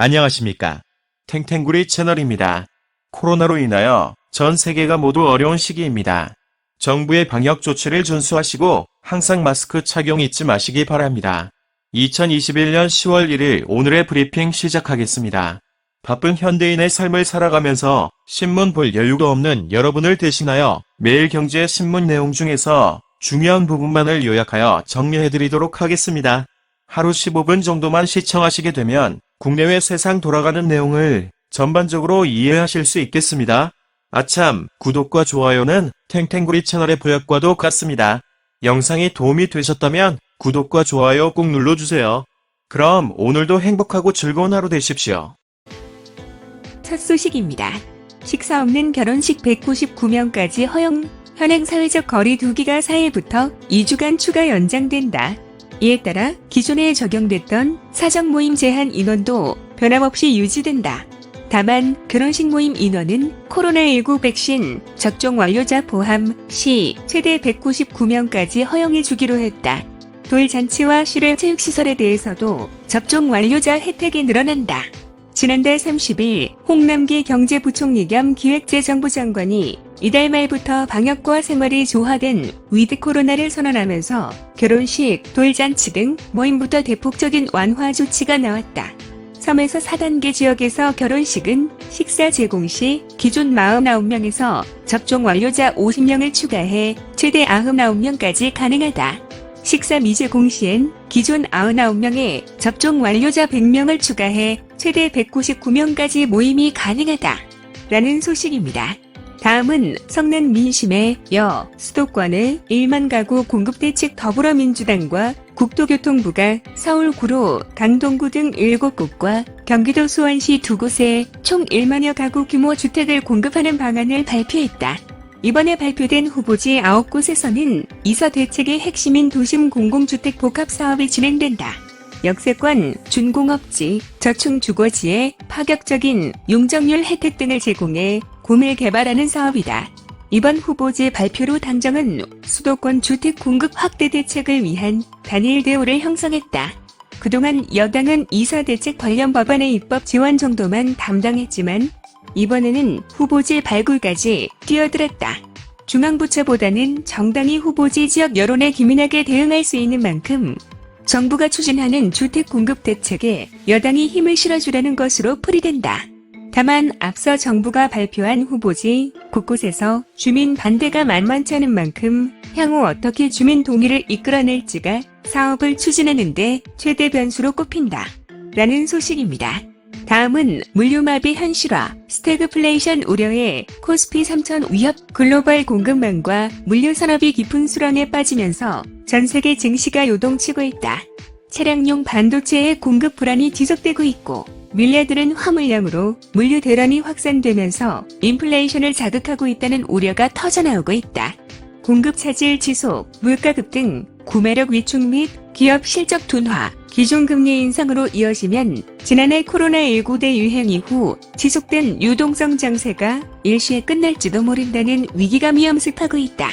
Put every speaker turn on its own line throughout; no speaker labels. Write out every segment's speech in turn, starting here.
안녕하십니까. 탱탱구리 채널입니다. 코로나로 인하여 전 세계가 모두 어려운 시기입니다. 정부의 방역 조치를 준수하시고 항상 마스크 착용 잊지 마시기 바랍니다. 2021년 10월 1일 오늘의 브리핑 시작하겠습니다. 바쁜 현대인의 삶을 살아가면서 신문 볼 여유가 없는 여러분을 대신하여 매일 경제 신문 내용 중에서 중요한 부분만을 요약하여 정리해드리도록 하겠습니다. 하루 15분 정도만 시청하시게 되면 국내외 세상 돌아가는 내용을 전반적으로 이해하실 수 있겠습니다. 아참, 구독과 좋아요는 탱탱구리 채널의 보약과도 같습니다. 영상이 도움이 되셨다면 구독과 좋아요 꼭 눌러주세요. 그럼 오늘도 행복하고 즐거운 하루 되십시오.
첫 소식입니다. 식사 없는 결혼식 199명까지 허용, 현행 사회적 거리 두기가 4일부터 2주간 추가 연장된다. 이에 따라 기존에 적용됐던 사적 모임 제한 인원도 변함없이 유지된다. 다만 결혼식 모임 인원은 코로나19 백신 접종 완료자 포함 시 최대 199명까지 허용해 주기로 했다. 돌잔치와 실외 체육시설에 대해서도 접종 완료자 혜택이 늘어난다. 지난달 30일 홍남기 경제부총리 겸 기획재정부 장관이 이달 말부터 방역과 생활이 조화된 위드 코로나를 선언하면서 결혼식, 돌잔치 등 모임부터 대폭적인 완화 조치가 나왔다. 섬에서 4단계 지역에서 결혼식은 식사 제공 시 기존 49명에서 접종 완료자 50명을 추가해 최대 99명까지 가능하다. 식사 미제공 시엔 기존 99명에 접종 완료자 100명을 추가해 최대 199명까지 모임이 가능하다. 라는 소식입니다. 다음은 성난 민심의 수도권의 1만 가구 공급대책 더불어민주당과 국토교통부가 서울 구로, 강동구 등 7곳과 경기도 수원시 2곳에 총 1만여 가구 규모 주택을 공급하는 방안을 발표했다. 이번에 발표된 후보지 9곳에서는 이사 대책의 핵심인 도심 공공주택 복합사업이 진행된다. 역세권, 준공업지, 저층주거지에 파격적인 용적률 혜택 등을 제공해 구밀 개발하는 사업이다. 이번 후보지 발표로 당정은 수도권 주택 공급 확대 대책을 위한 단일 대우를 형성했다. 그동안 여당은 이사 대책 관련 법안의 입법 지원 정도만 담당했지만 이번에는 후보지 발굴까지 뛰어들었다. 중앙부처보다는 정당이 후보지 지역 여론에 기민하게 대응할 수 있는 만큼 정부가 추진하는 주택 공급 대책에 여당이 힘을 실어주려는 것으로 풀이된다. 다만 앞서 정부가 발표한 후보지 곳곳에서 주민 반대가 만만치 않은 만큼 향후 어떻게 주민 동의를 이끌어낼지가 사업을 추진하는 데 최대 변수로 꼽힌다. 라는 소식입니다. 다음은 물류마비 현실화, 스태그플레이션 우려에 코스피 3000 위협 글로벌 공급망과 물류산업이 깊은 수렁에 빠지면서 전 세계 증시가 요동치고 있다. 차량용 반도체의 공급 불안이 지속되고 있고 밀려드는 화물량으로 물류 대란이 확산되면서 인플레이션을 자극하고 있다는 우려가 터져나오고 있다. 공급 차질 지속, 물가급 등 구매력 위축 및 기업 실적 둔화, 기준금리 인상으로 이어지면 지난해 코로나19 대유행 이후 지속된 유동성 장세가 일시에 끝날지도 모른다는 위기감이 엄습하고 있다.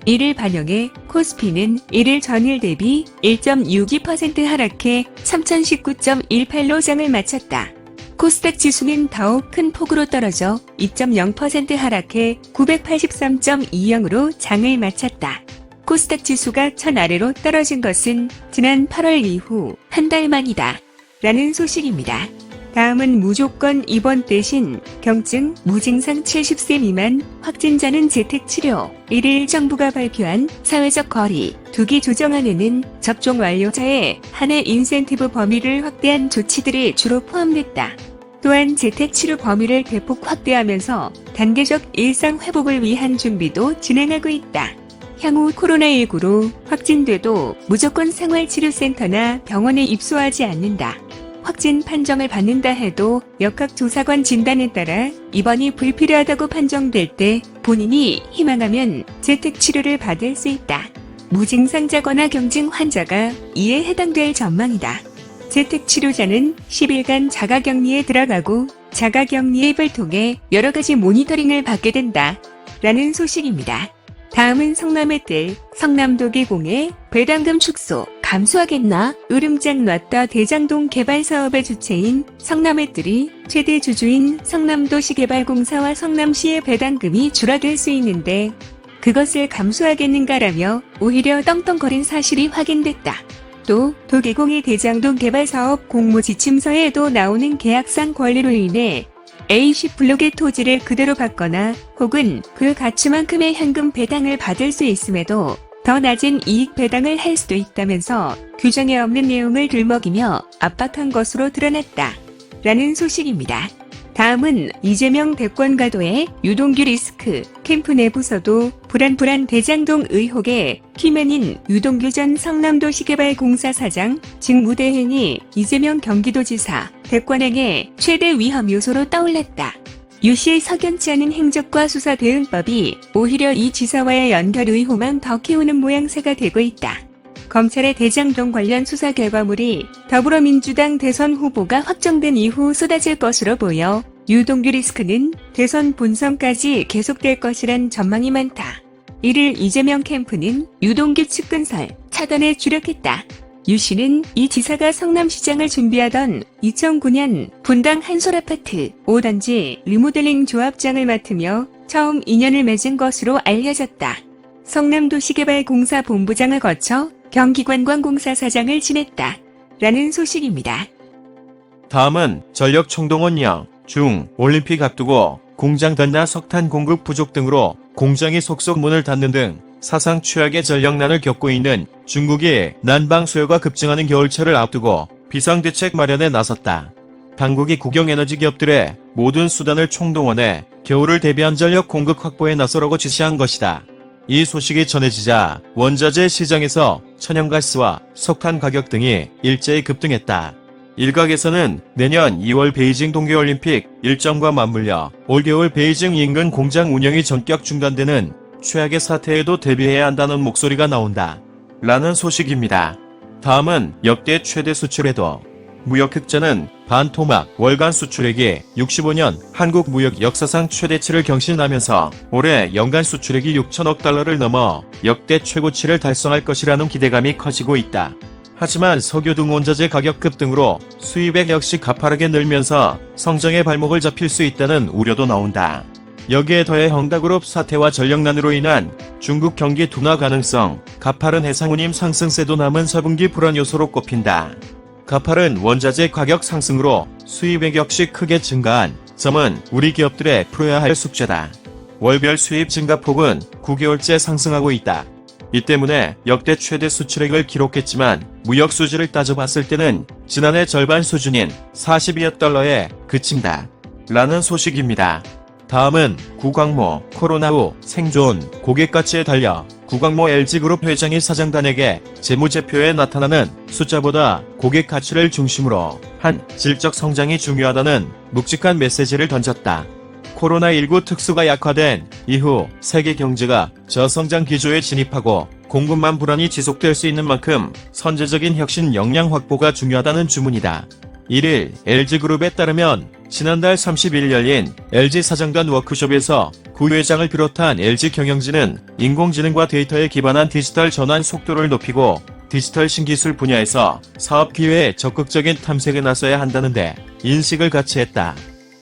이를 반영해 코스피는 1일 전일 대비 1.62% 하락해 3019.18로 장을 마쳤다. 코스닥 지수는 더욱 큰 폭으로 떨어져 2.0% 하락해 983.20으로 장을 마쳤다. 코스닥 지수가 1000 아래로 떨어진 것은 지난 8월 이후 한 달 만이다. 라는 소식입니다. 다음은 무조건 입원 대신 경증, 무증상 70세 미만 확진자는 재택치료. 1일 정부가 발표한 사회적 거리 두기 조정안에는 접종 완료자의 한 해 인센티브 범위를 확대한 조치들이 주로 포함됐다. 또한 재택치료 범위를 대폭 확대하면서 단계적 일상 회복을 위한 준비도 진행하고 있다. 향후 코로나19로 확진돼도 무조건 생활치료센터나 병원에 입소하지 않는다. 확진 판정을 받는다 해도 역학조사관 진단에 따라 입원이 불필요하다고 판정될 때 본인이 희망하면 재택치료를 받을 수 있다. 무증상자거나 경증 환자가 이에 해당될 전망이다. 재택치료자는 10일간 자가격리에 들어가고 자가격리 앱을 통해 여러 가지 모니터링을 받게 된다. 라는 소식입니다. 다음은 성남의 뜰, 성남도 계공의 배당금 축소, 감수하겠나? 으름장 놨다. 대장동 개발 사업의 주체인 성남의들이 최대 주주인 성남도시개발공사와 성남시의 배당금이 줄어들 수 있는데 그것을 감수하겠는가라며 오히려 떵떵거린 사실이 확인됐다. 또 도계공의 대장동 개발 사업 공모 지침서에도 나오는 계약상 권리로 인해 A씨 블록의 토지를 그대로 받거나 혹은 그 가치만큼의 현금 배당을 받을 수 있음에도 더 낮은 이익 배당을 할 수도 있다면서 규정에 없는 내용을 들먹이며 압박한 것으로 드러났다. 라는 소식입니다. 다음은 이재명 대권가도의 유동규 리스크 캠프 내부서도 불안 대장동 의혹의 키맨인 유동규 전 성남도시개발공사 사장 직무대행이 이재명 경기도지사 대권행의 최대 위험 요소로 떠올랐다. 유 씨의 석연치 않은 행적과 수사 대응법이 오히려 이 지사와의 연결 의혹만 더 키우는 모양새가 되고 있다. 검찰의 대장동 관련 수사 결과물이 더불어민주당 대선 후보가 확정된 이후 쏟아질 것으로 보여 유동규 리스크는 대선 본선까지 계속될 것이란 전망이 많다. 이를 이재명 캠프는 유동규 측근설 차단에 주력했다. 유 씨는 이 지사가 성남시장을 준비하던 2009년 분당 한솔아파트 5단지 리모델링 조합장을 맡으며 처음 인연을 맺은 것으로 알려졌다. 성남도시개발공사 본부장을 거쳐 경기관광공사 사장을 지냈다. 라는 소식입니다.
다음은 전력총동원 중 올림픽 앞두고 공장 단나 석탄 공급 부족 등으로 공장이 속속 문을 닫는 등 사상 최악의 전력난을 겪고 있는 중국이 난방 수요가 급증하는 겨울철을 앞두고 비상대책 마련에 나섰다. 당국이 국영에너지 기업들의 모든 수단을 총동원해 겨울을 대비한 전력 공급 확보에 나서라고 지시한 것이다. 이 소식이 전해지자 원자재 시장에서 천연가스와 석탄 가격 등이 일제히 급등했다. 일각에서는 내년 2월 베이징 동계올림픽 일정과 맞물려 올겨울 베이징 인근 공장 운영이 전격 중단되는 최악의 사태에도 대비해야 한다는 목소리가 나온다. 라는 소식입니다. 다음은 역대 최대 수출에도 무역 흑자는 반토막 월간 수출액이 65년 한국 무역 역사상 최대치를 경신하면서 올해 연간 수출액이 6천억 달러를 넘어 역대 최고치를 달성할 것이라는 기대감이 커지고 있다. 하지만 석유 등 원자재 가격 급등으로 수입액 역시 가파르게 늘면서 성장의 발목을 잡힐 수 있다는 우려도 나온다. 여기에 더해 헝다그룹 사태와 전력난으로 인한 중국 경기 둔화 가능성, 가파른 해상운임 상승세도 남은 4분기 불안 요소로 꼽힌다. 가파른 원자재 가격 상승으로 수입액 역시 크게 증가한 점은 우리 기업들의 풀어야 할 숙제다. 월별 수입 증가폭은 9개월째 상승하고 있다. 이 때문에 역대 최대 수출액을 기록했지만 무역 수지를 따져봤을 때는 지난해 절반 수준인 42억 달러에 그친다. 라는 소식입니다. 다음은 구광모 코로나 후 생존 고객 가치에 달려 구광모 LG그룹 회장이 사장단에게 재무제표에 나타나는 숫자보다 고객 가치를 중심으로 한 질적 성장이 중요하다는 묵직한 메시지를 던졌다. 코로나19 특수가 약화된 이후 세계 경제가 저성장 기조에 진입하고 공급망 불안이 지속될 수 있는 만큼 선제적인 혁신 역량 확보가 중요하다는 주문이다. 1일 LG그룹에 따르면 지난달 30일 열린 LG 사장단 워크숍에서 구 회장을 비롯한 LG 경영진은 인공지능과 데이터에 기반한 디지털 전환 속도를 높이고 디지털 신기술 분야에서 사업 기회에 적극적인 탐색에 나서야 한다는데 인식을 같이 했다.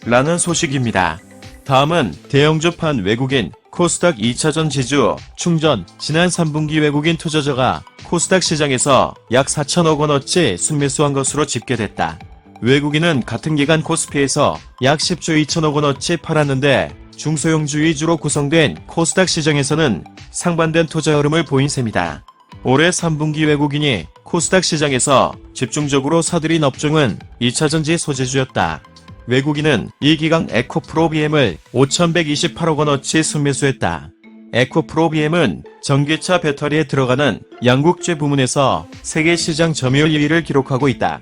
라는 소식입니다. 다음은 대형주판 외국인 코스닥 2차전 지주 충전 지난 3분기 외국인 투자자가 코스닥 시장에서 약 4천억 원어치 순매수한 것으로 집계됐다. 외국인은 같은 기간 코스피에서 약 10조 2천억 원어치 팔았는데 중소형주 위주로 구성된 코스닥 시장에서는 상반된 투자 흐름을 보인 셈이다. 올해 3분기 외국인이 코스닥 시장에서 집중적으로 사들인 업종은 2차전지 소재주였다. 외국인은 이 기간 에코프로비엠을 5,128억 원어치 순매수했다. 에코프로비엠은 전기차 배터리에 들어가는 양극재 부문에서 세계 시장 점유율 2위를 기록하고 있다.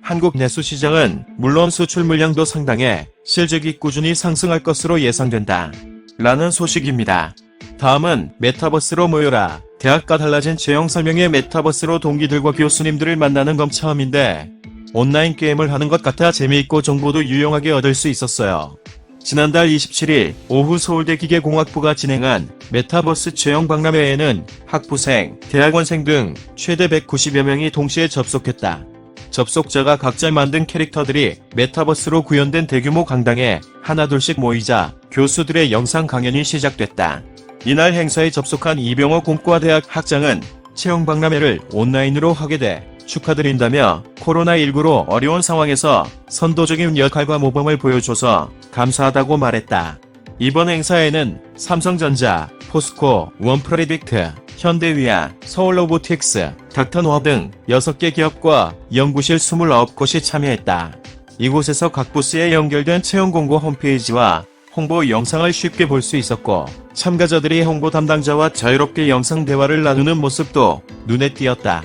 한국 내수 시장은 물론 수출 물량도 상당해 실적이 꾸준히 상승할 것으로 예상된다. 라는 소식입니다. 다음은 메타버스로 모여라. 대학과 달라진 채용 설명회 메타버스로 동기들과 교수님들을 만나는 건 처음인데 온라인 게임을 하는 것 같아 재미있고 정보도 유용하게 얻을 수 있었어요. 지난달 27일 오후 서울대 기계공학부가 진행한 메타버스 채용 박람회에는 학부생, 대학원생 등 최대 190여 명이 동시에 접속했다. 접속자가 각자 만든 캐릭터들이 메타버스로 구현된 대규모 강당에 하나둘씩 모이자 교수들의 영상 강연이 시작됐다. 이날 행사에 접속한 이병호 공과대학 학장은 채용 박람회를 온라인으로 하게 돼 축하드린다며 코로나19로 어려운 상황에서 선도적인 역할과 모범을 보여줘서 감사하다고 말했다. 이번 행사에는 삼성전자, 포스코, 원프레딕트, 현대위아, 서울로보틱스, 닥터노아 등 6개 기업과 연구실 29곳이 참여했다. 이곳에서 각 부스에 연결된 채용 공고 홈페이지와 홍보 영상을 쉽게 볼 수 있었고 참가자들이 홍보 담당자와 자유롭게 영상 대화를 나누는 모습도 눈에 띄었다.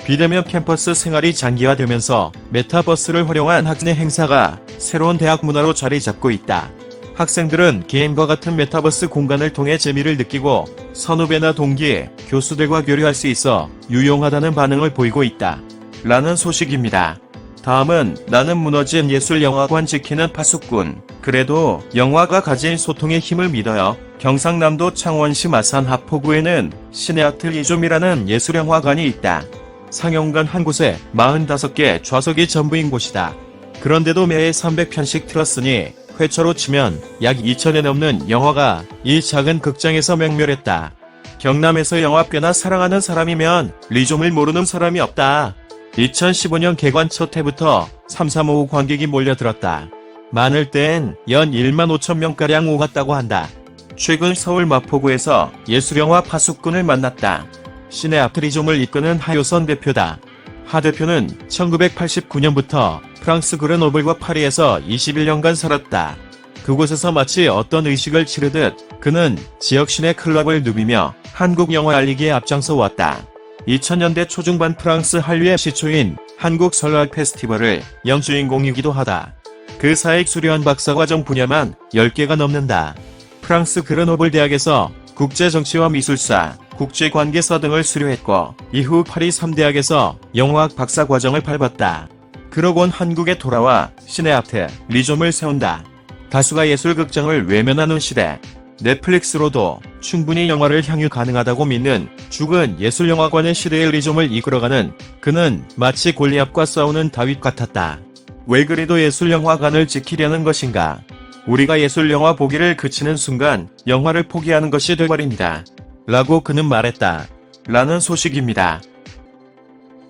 비대면 캠퍼스 생활이 장기화되면서 메타버스를 활용한 학내 행사가 새로운 대학 문화로 자리 잡고 있다. 학생들은 게임과 같은 메타버스 공간을 통해 재미를 느끼고 선후배나 동기, 교수들과 교류할 수 있어 유용하다는 반응을 보이고 있다. 라는 소식입니다. 다음은 나는 무너진 예술영화관 지키는 파수꾼. 그래도 영화가 가진 소통의 힘을 믿어요. 경상남도 창원시 마산 하포구에는 시네아트 리좀이라는 예술영화관이 있다. 상영관 한 곳에 45개 좌석이 전부인 곳이다. 그런데도 매해 300편씩 틀었으니 회차로 치면 약 2,000에 넘는 영화가 이 작은 극장에서 맹멸했다. 경남에서 영화 꽤나 사랑하는 사람이면 리좀을 모르는 사람이 없다. 2015년 개관 첫 해부터 335 관객이 몰려들었다. 많을 땐 연 1만 5천 명가량 오갔다고 한다. 최근 서울 마포구에서 예술영화 파수꾼을 만났다. 시네아트 리좀을 이끄는 하효선 대표다. 하 대표는 1989년부터 프랑스 그르노블과 파리에서 21년간 살았다. 그곳에서 마치 어떤 의식을 치르듯 그는 지역 시내 클럽을 누비며 한국 영화 알리기에 앞장서 왔다. 2000년대 초중반 프랑스 한류의 시초인 한국 설날 페스티벌을 영주인공이기도 하다. 그 사익 수료한 박사과정 분야만 10개가 넘는다. 프랑스 그르노블 대학에서 국제정치와 미술사, 국제관계사 등을 수료했고 이후 파리 3대학에서 영화학 박사과정을 밟았다. 그러곤 한국에 돌아와 시네아트 리좀을 세운다. 다수가 예술극장을 외면하는 시대. 넷플릭스로도 충분히 영화를 향유 가능하다고 믿는 죽은 예술영화관의 시대의 리좀을 이끌어가는 그는 마치 골리앗과 싸우는 다윗 같았다. 왜 그래도 예술영화관을 지키려는 것인가? 우리가 예술영화 보기를 그치는 순간 영화를 포기하는 것이 돼버립니다. 라고 그는 말했다. 라는 소식입니다.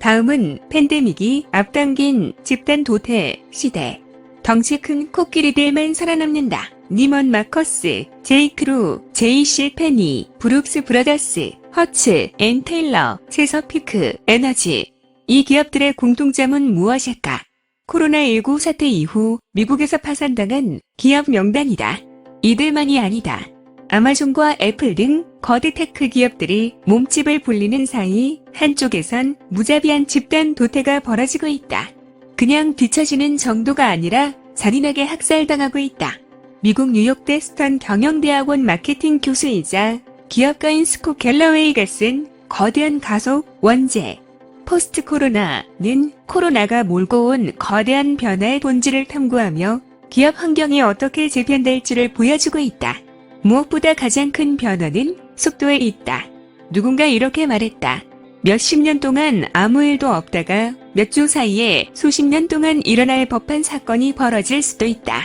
다음은 팬데믹이 앞당긴 집단 도태 시대. 덩치 큰 코끼리들만 살아남는다. 니먼 마커스, 제이크루, 제이시 페니, 브룩스 브라더스, 허츠, 앤 테일러, 체서피크, 에너지. 이 기업들의 공통점은 무엇일까? 코로나19 사태 이후 미국에서 파산당한 기업 명단이다. 이들만이 아니다. 아마존과 애플 등 거대 테크 기업들이 몸집을 불리는 사이 한쪽에선 무자비한 집단 도태가 벌어지고 있다. 그냥 뒤처지는 정도가 아니라 잔인하게 학살당하고 있다. 미국 뉴욕대 스턴 경영대학원 마케팅 교수이자 기업가인 스콧 갤러웨이가 쓴 거대한 가속 원제 포스트 코로나는 코로나가 몰고 온 거대한 변화의 본질을 탐구하며 기업 환경이 어떻게 재편될지를 보여주고 있다. 무엇보다 가장 큰 변화는 속도에 있다. 누군가 이렇게 말했다. 몇십 년 동안 아무 일도 없다가 몇 주 사이에 수십 년 동안 일어날 법한 사건이 벌어질 수도 있다.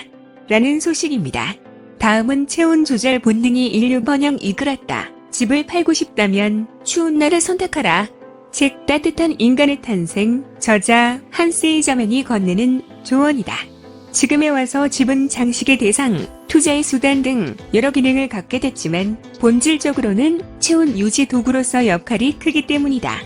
라는 소식입니다. 다음은 체온 조절 본능이 인류 번영 이끌었다. 집을 팔고 싶다면 추운 날을 선택하라. 책 따뜻한 인간의 탄생, 저자 한스 이저맨이 건네는 조언이다. 지금에 와서 집은 장식의 대상, 투자의 수단 등 여러 기능을 갖게 됐지만 본질적으로는 체온 유지 도구로서 역할이 크기 때문이다.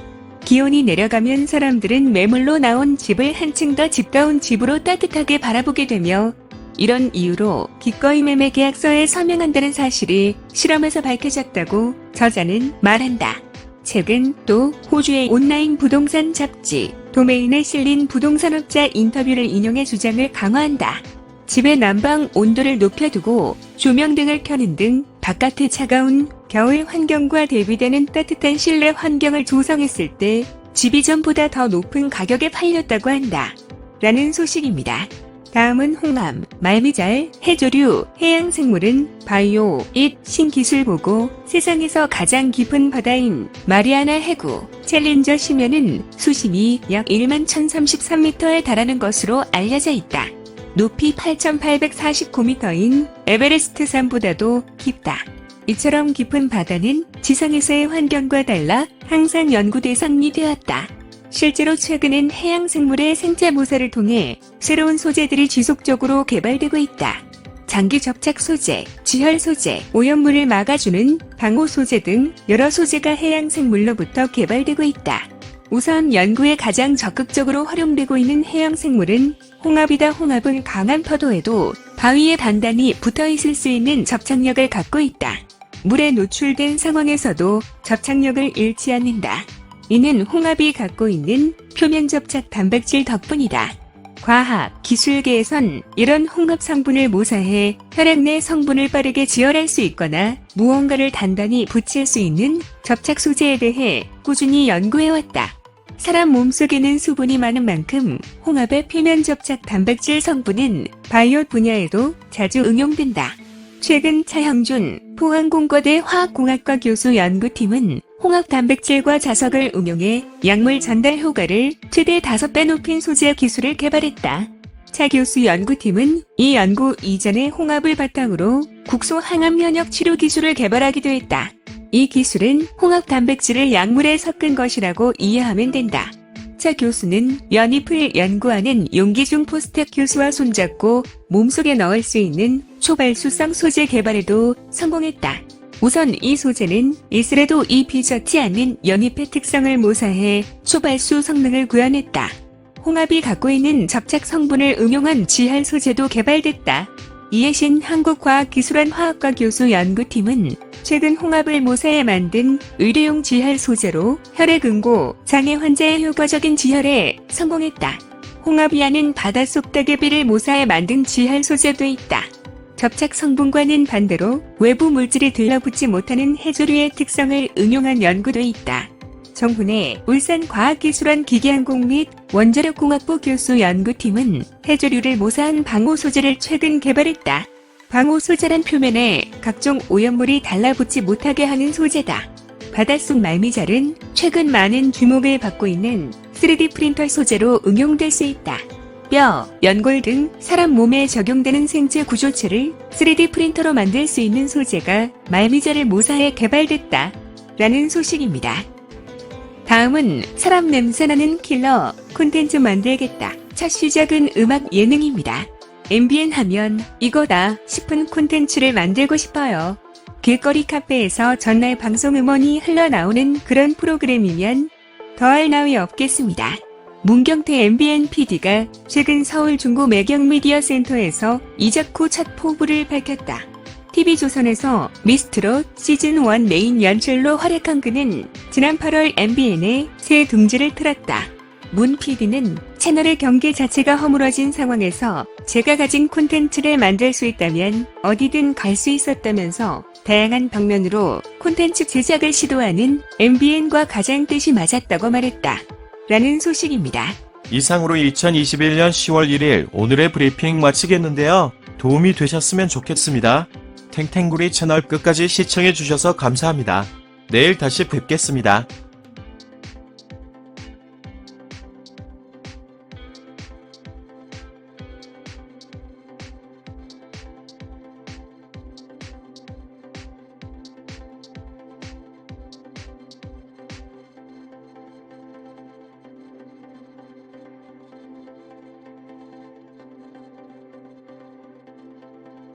기온이 내려가면 사람들은 매물로 나온 집을 한층 더 집다운 집으로 따뜻하게 바라보게 되며 이런 이유로 기꺼이 매매 계약서에 서명한다는 사실이 실험에서 밝혀졌다고 저자는 말한다. 책은 또 호주의 온라인 부동산 잡지 도메인에 실린 부동산업자 인터뷰를 인용해 주장을 강화한다. 집의 난방 온도를 높여두고 조명 등을 켜는 등 바깥의 차가운 겨울 환경과 대비되는 따뜻한 실내 환경을 조성했을 때 집이 전보다 더 높은 가격에 팔렸다고 한다. 라는 소식입니다. 다음은 홍합, 말미잘, 해조류, 해양생물은 바이오, 잇, 신기술 보고 세상에서 가장 깊은 바다인 마리아나 해구, 챌린저 심연은 수심이 약 11,033m에 달하는 것으로 알려져 있다. 높이 8,849m인 에베레스트 산보다도 깊다. 이처럼 깊은 바다는 지상에서의 환경과 달라 항상 연구 대상이 되었다. 실제로 최근엔 해양생물의 생체 모사를 통해 새로운 소재들이 지속적으로 개발되고 있다. 장기 접착 소재, 지혈 소재, 오염물을 막아주는 방호 소재 등 여러 소재가 해양생물로부터 개발되고 있다. 우선 연구에 가장 적극적으로 활용되고 있는 해양생물은 홍합이다. 홍합은 강한 파도에도 바위에 단단히 붙어있을 수 있는 접착력을 갖고 있다. 물에 노출된 상황에서도 접착력을 잃지 않는다. 이는 홍합이 갖고 있는 표면 접착 단백질 덕분이다. 과학, 기술계에선 이런 홍합 성분을 모사해 혈액 내 성분을 빠르게 지혈할 수 있거나 무언가를 단단히 붙일 수 있는 접착 소재에 대해 꾸준히 연구해왔다. 사람 몸속에는 수분이 많은 만큼 홍합의 표면 접착 단백질 성분은 바이오 분야에도 자주 응용된다. 최근 차형준 포항공과대 화학공학과 교수 연구팀은 홍합 단백질과 자석을 응용해 약물 전달 효과를 최대 5배 높인 소재 기술을 개발했다. 차 교수 연구팀은 이 연구 이전에 홍합을 바탕으로 국소 항암 현역 치료 기술을 개발하기도 했다. 이 기술은 홍합 단백질을 약물에 섞은 것이라고 이해하면 된다. 차 교수는 연잎을 연구하는 용기중 포스텍 교수와 손잡고 몸속에 넣을 수 있는 초발수성 소재 개발에도 성공했다. 우선 이 소재는 있으래도 잎이 젖지 않는 연잎의 특성을 모사해 초발수 성능을 구현했다. 홍합이 갖고 있는 접착 성분을 응용한 지할 소재도 개발됐다. 이해신 한국과학기술원 화학과 교수 연구팀은 최근 홍합을 모사해 만든 의료용 지혈 소재로 혈액 응고 장애 환자의 효과적인 지혈에 성공했다. 홍합이 아닌 바닷속 따개비를 모사해 만든 지혈 소재도 있다. 접착 성분과는 반대로 외부 물질이 들러붙지 못하는 해조류의 특성을 응용한 연구도 있다. 정훈의 울산과학기술원 기계항공 및 원자력공학부 교수 연구팀은 해조류를 모사한 방호 소재를 최근 개발했다. 방호 소재란 표면에 각종 오염물이 달라붙지 못하게 하는 소재다. 바닷속 말미잘은 최근 많은 주목을 받고 있는 3D 프린터 소재로 응용될 수 있다. 뼈, 연골 등 사람 몸에 적용되는 생체 구조체를 3D 프린터로 만들 수 있는 소재가 말미잘을 모사해 개발됐다. 라는 소식입니다. 다음은 사람 냄새나는 킬러 콘텐츠 만들겠다. 첫 시작은 음악 예능입니다. MBN 하면 이거다 싶은 콘텐츠를 만들고 싶어요. 길거리 카페에서 전날 방송 음원이 흘러나오는 그런 프로그램이면 더할 나위 없겠습니다. 문경태 MBN PD가 최근 서울 중구 매경미디어센터에서 이적 후 첫 포부를 밝혔다. TV조선에서 미스트롯 시즌1 메인 연출로 활약한 그는 지난 8월 MBN에 새 둥지를 틀었다. 문 PD는 채널의 경계 자체가 허물어진 상황에서 제가 가진 콘텐츠를 만들 수 있다면 어디든 갈 수 있었다면서 다양한 방면으로 콘텐츠 제작을 시도하는 MBN과 가장 뜻이 맞았다고 말했다. 라는 소식입니다.
이상으로 2021년 10월 1일 오늘의 브리핑 마치겠는데요. 도움이 되셨으면 좋겠습니다. 탱탱구리 채널 끝까지 시청해주셔서 감사합니다. 내일 다시 뵙겠습니다.